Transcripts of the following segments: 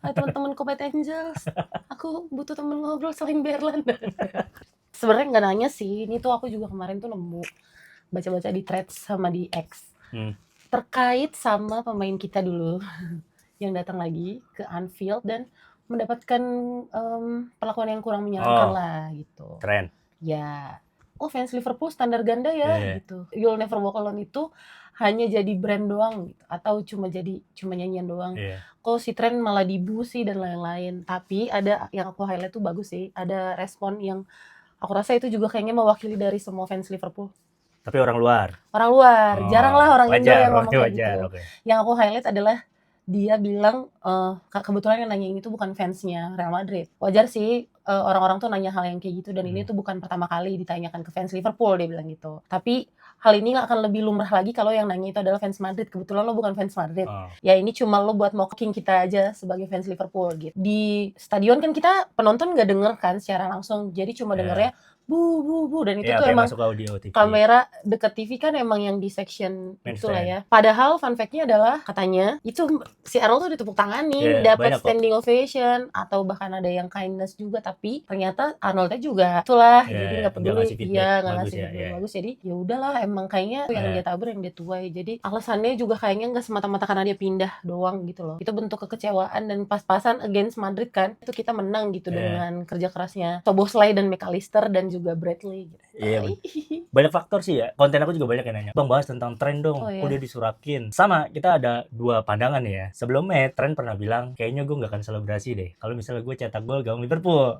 "Hai teman-teman Combat Angels, aku butuh temen ngobrol selain Berlan." Sebenarnya nggak nanya sih, ini tuh aku juga kemarin tuh nemu, baca-baca di Threads sama di X, terkait sama pemain kita dulu yang datang lagi ke Anfield dan mendapatkan, perlakuan yang kurang menyenangkan lah gitu. Trent. Ya, fans Liverpool standar ganda ya gitu. You'll Never Walk Alone itu hanya jadi brand doang gitu, atau cuma nyanyian doang. Kok si Trent malah dibusi dan lain-lain. Tapi ada yang aku highlight tuh bagus sih, ada respon yang aku rasa itu juga kayaknya mewakili dari semua fans Liverpool. Tapi orang luar? Orang luar, jarang lah orang Indo yang ngomong kayak wajar, gitu. okay. Yang aku highlight adalah dia bilang, kebetulan yang nanya ini tuh bukan fansnya Real Madrid. Wajar sih orang-orang tuh nanya hal yang kayak gitu, dan ini tuh bukan pertama kali ditanyakan ke fans Liverpool, dia bilang gitu. Tapi hal ini akan lebih lumrah lagi kalau yang nanya itu adalah fans Madrid. Kebetulan lo bukan fans Madrid. Ya ini cuma lo buat mocking kita aja sebagai fans Liverpool gitu. Di stadion kan kita penonton nggak denger kan secara langsung, jadi cuma dengernya bu bu bu, dan itu tuh emang kamera deket TV kan emang yang di section itulah ya. Padahal fun fact-nya adalah katanya itu si Arnold tuh ditepuk tanganin, dapat standing ovation, atau bahkan ada yang kindness juga, tapi ternyata Arnoldnya juga itulah, jadi nggak peduli, dia nggak ngasih feedback bagus, jadi ya udahlah, emang kayaknya yang dia tabur yang dia tuai. Jadi alasannya juga kayaknya nggak semata-mata karena dia pindah doang gitu loh. Itu bentuk kekecewaan dan pas-pasan against Madrid kan, itu kita menang gitu dengan kerja kerasnya Szoboszlai dan McAllister dan juga Bradley gitu. Banyak faktor sih ya. Konten aku juga banyak yang nanya, "Bang, bahas tentang Trent dong." Kok dia disurakin? Sama, kita ada dua pandangan ya. Sebelumnya Trent pernah bilang, "Kayaknya gue nggak akan selebrasi deh kalau misalnya gue cetak gol gawang Liverpool."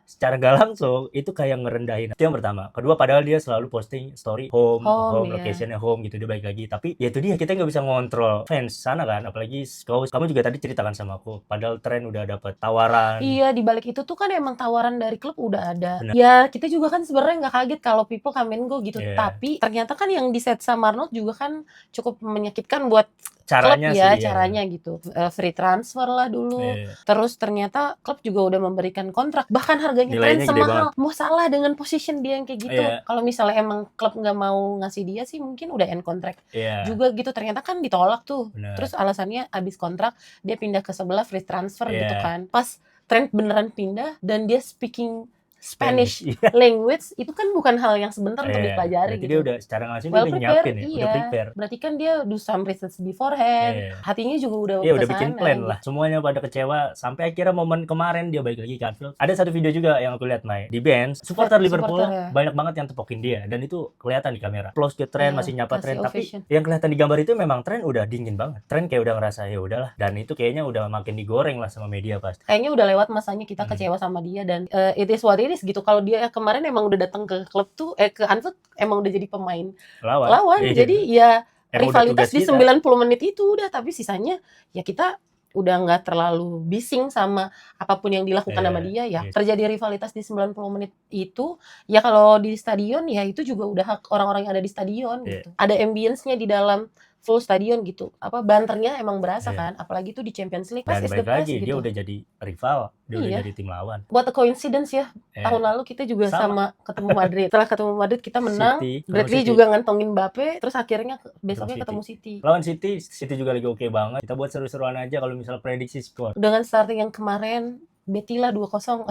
Secara nggak langsung itu kayak ngerendahin. Itu yang pertama. Kedua, padahal dia selalu posting story home locationnya home gitu, dia balik lagi. Tapi ya itu dia, kita nggak bisa ngontrol fans sana kan. Apalagi kamu juga tadi ceritakan sama aku, padahal Trent udah dapat tawaran. Iya, di balik itu tuh kan emang tawaran dari klub udah ada. Ya kita juga kan sebenarnya nggak kaget kalau people come and go gitu. Tapi ternyata kan yang di set sama Arnold juga kan cukup menyakitkan buat caranya klub ya, caranya gitu. Free transfer lah dulu. Terus ternyata klub juga udah memberikan kontrak, bahkan harganya Trent semahal. Mau salah dengan position dia yang kayak gitu. Kalau misalnya emang klub nggak mau ngasih dia sih mungkin udah end kontrak juga gitu. Ternyata kan ditolak tuh. Terus alasannya abis kontrak dia pindah ke sebelah free transfer gitu kan. Pas Trent beneran pindah dan dia speaking Spanish language, itu kan bukan hal yang sebentar untuk dipelajari gitu. Dia udah secara langsung dia udah nyiapin ya, udah prepare. Berarti kan dia do some research beforehand. Hatinya juga udah udah bikin plan lah. Semuanya pada kecewa sampai akhirnya momen kemarin dia balik lagi ke Anfield. Ada satu video juga yang aku lihat Mai, di bench supporter Liverpool banyak banget yang tepokin dia, dan itu kelihatan di kamera. Close ke Trent, masih nyapa Trent, tapi yang kelihatan di gambar itu memang Trent udah dingin banget. Trent kayak udah ngerasa ya udahlah, dan itu kayaknya udah makin digoreng lah sama media pasti. Kayaknya udah lewat masanya kita kecewa sama dia, dan it is what it is gitu. Kalau dia kemarin emang udah datang ke klub tuh ke Anfield emang udah jadi pemain lawan. Jadi ya rivalitas di 90 menit itu udah, tapi sisanya ya kita udah nggak terlalu bising sama apapun yang dilakukan sama dia ya. Terjadi rivalitas di 90 menit itu ya, kalau di stadion ya itu juga udah hak orang-orang yang ada di stadion gitu. Ada ambience-nya di dalam full stadion gitu. Banternya emang berasa kan, apalagi tuh di Champions League. Dan balik lagi gitu. Dia udah jadi rival, dia udah jadi tim lawan. What a coincidence ya. Tahun lalu kita juga sama ketemu Madrid. Setelah ketemu Madrid kita menang, Bradley juga ngantongin Mbappe, terus akhirnya besoknya ketemu City. Lawan City juga lagi oke banget. Kita buat seru-seruan aja kalau misalnya prediksi skor. Dengan starting yang kemarin Betty lah 2-0.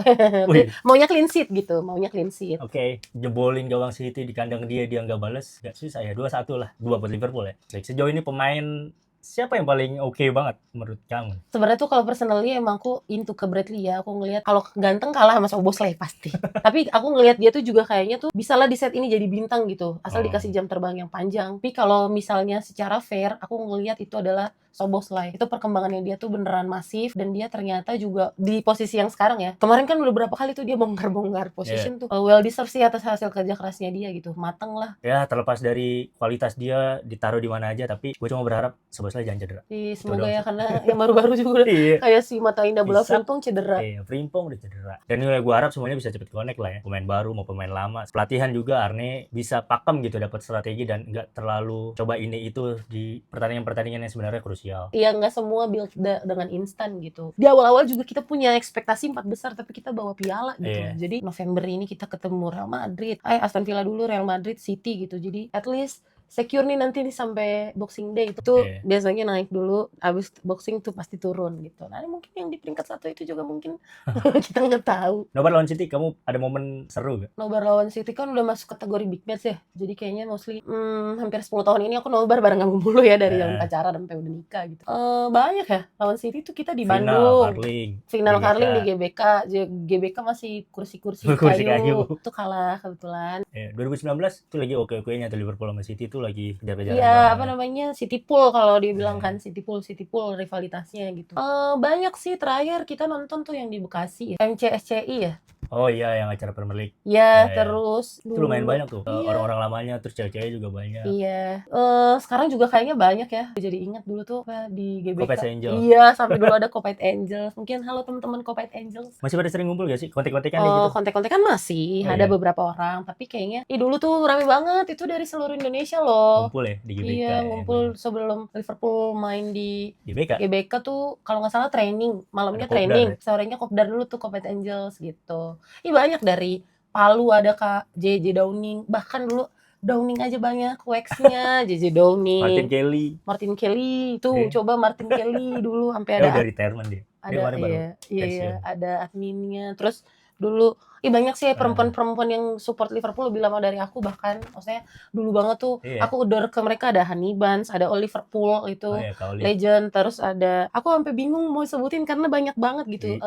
Maunya clean sheet gitu, maunya clean sheet. Jebolin gawang City di kandang dia nggak bales, nggak susah ya. 2-1 lah, 2 buat Liverpool ya. Sejauh ini pemain siapa yang paling oke banget menurut kamu? Sebenarnya tuh kalau personally emang aku into ke Bradley ya. Aku ngelihat kalau ganteng kalah sama Szoboszlai pasti. Tapi aku ngelihat dia tuh juga kayaknya tuh bisa lah di set ini jadi bintang gitu, asal dikasih jam terbang yang panjang. Tapi kalau misalnya secara fair, aku ngelihat itu adalah Szoboszlai. Itu perkembangannya dia tuh beneran masif, dan dia ternyata juga di posisi yang sekarang ya. Kemarin kan beberapa kali tuh dia bongkar-bongkar position tuh. Well deserved sih atas hasil kerja kerasnya dia gitu. Mateng lah. Ya terlepas dari kualitas dia ditaruh di mana aja, tapi gue cuma berharap Szoboszlai jangan cedera. Semoga ya, karena yang baru-baru juga kayak si Mata Indah Bola Frimpong cedera. Frimpong udah cedera. Dan gue harap semuanya bisa cepet connect lah ya. Pemain baru mau pemain lama. Pelatihan juga Arne bisa pakem gitu, dapat strategi dan nggak terlalu coba ini itu di pertandingan-pertandingan yang sebenarnya krusial. Iya, nggak semua build dengan instan gitu. Di awal-awal juga kita punya ekspektasi 4 besar, tapi kita bawa piala gitu. Jadi November ini kita ketemu Real Madrid. Aston Villa dulu, Real Madrid, City gitu. Jadi at least secure nih nanti nih sampai Boxing Day itu biasanya naik dulu, abis boxing tuh pasti turun gitu. Nah ini mungkin yang di peringkat 1 itu juga mungkin kita nggak tahu. Nobar lawan City, kamu ada momen seru gak? Nobar lawan City kan udah masuk kategori big match ya, jadi kayaknya mostly hampir 10 tahun ini aku nobar bareng kamu mulu ya, dari zaman pacaran sampai udah nikah gitu. Banyak ya lawan City tuh kita di Bandung. Final Carling di GBK. GBK masih kursi kayu. Itu kalah kebetulan. 2019 itu lagi oke-okenya tuh Liverpool sama City itu lagi kejar-kejaran. Iya, apa namanya? City Pool kalau dia bilang kan, City Pool rivalitasnya gitu. Banyak sih, terakhir kita nonton tuh yang di Bekasi ya. MCSCI ya. Oh iya, yang acara Premier League. Ya, terus itu lumayan banyak tuh. Orang-orang lamanya, terus cewek-cewek juga banyak. Iya. Sekarang juga kayaknya banyak ya. Jadi ingat dulu tuh di GBK. Kopet Angels. Iya, sampai dulu ada Kopet Angels. Mungkin halo teman-teman Kopet Angels. Masih pada sering ngumpul gak sih? Kontek-kontekan gitu? Kontek-kontekan masih. Ada beberapa orang. Tapi kayaknya dulu tuh rame banget. Itu dari seluruh Indonesia loh. Ngumpul ya di GBK. Iya, ngumpul sebelum Liverpool main di GBK tuh kalau nggak salah training. Malamnya training. Sorenya kopdar dulu tuh Kopet Angels gitu. Banyak dari Palu ada Kak JJ Downing, bahkan dulu Downing aja banyak wax-nya. JJ Downing, Martin Kelly tuh coba Martin Kelly dulu sampai ada dari retirement dia. Iya, ada adminnya. Terus dulu banyak sih perempuan-perempuan yang support Liverpool lebih lama dari aku, bahkan maksudnya dulu banget tuh aku udah ke mereka. Ada Honey Buns, ada Liverpool itu legend, terus ada aku sampai bingung mau sebutin karena banyak banget gitu.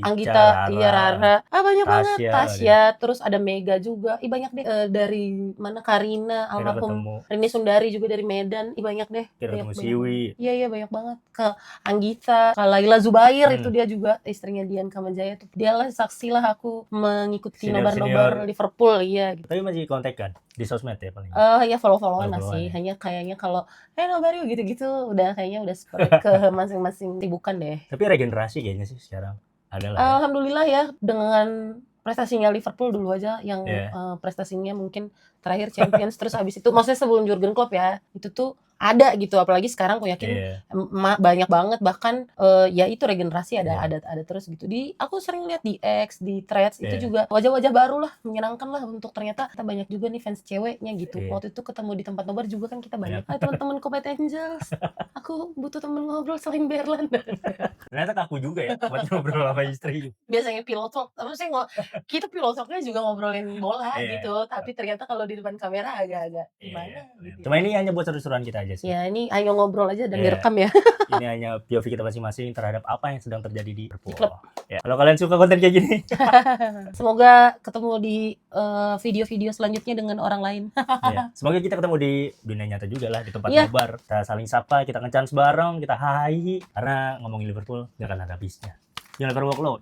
Anggita, Rara, banyak banget, Tasya, terus ada Mega juga, banyak deh. Dari mana Karina, almarhum Rini Sundari juga dari Medan, banyak deh. Ketemu Siwi. Iya banyak banget. Ke Anggita, ke Laila Zubair itu dia juga istrinya Dian Kamajaya tuh. Dialah saksilah aku mengikuti nobar-nobar Liverpool gitu. Tapi masih kontak kan di sosmed ya paling? Ya follow-followan masih. Hanya kayaknya kalau nobar yuk gitu-gitu udah kayaknya udah ke masing-masing sibukan deh. Tapi regenerasi kayaknya sih sekarang adalah. Alhamdulillah ya, dengan prestasinya Liverpool dulu aja yang prestasinya mungkin terakhir Champions terus habis itu maksudnya sebelum Jurgen Klopp ya, itu tuh ada gitu. Apalagi sekarang aku yakin banyak banget, bahkan ya itu regenerasi ada terus gitu. Aku sering lihat di X, di Threads itu juga wajah-wajah baru lah, menyenangkan lah untuk ternyata kita banyak juga nih fans ceweknya gitu. Waktu itu ketemu di tempat nobar juga kan kita banyak. Teman-teman Kopet Angels, aku butuh temen ngobrol selain Berlan. Ternyata kaku juga ya buat ngobrol sama istri. Biasanya pillow talk, apa sih kita pillow talknya juga ngobrolin bola gitu, tapi ternyata kalau di depan kamera agak-agak gimana gitu. Cuma ini hanya buat seru-seruan kita aja sih. Ya ini ayo ngobrol aja dan direkam ya. Ini hanya POV kita masing-masing terhadap apa yang sedang terjadi di Liverpool. Kalau kalian suka konten kayak gini, semoga ketemu di video-video selanjutnya dengan orang lain. Semoga kita ketemu di dunia nyata juga lah, di tempat nobar. Kita saling sapa, kita nge-chance bareng, kita hai. Karena ngomongin Liverpool gak akan ada habisnya. Jangan lupa walk loud.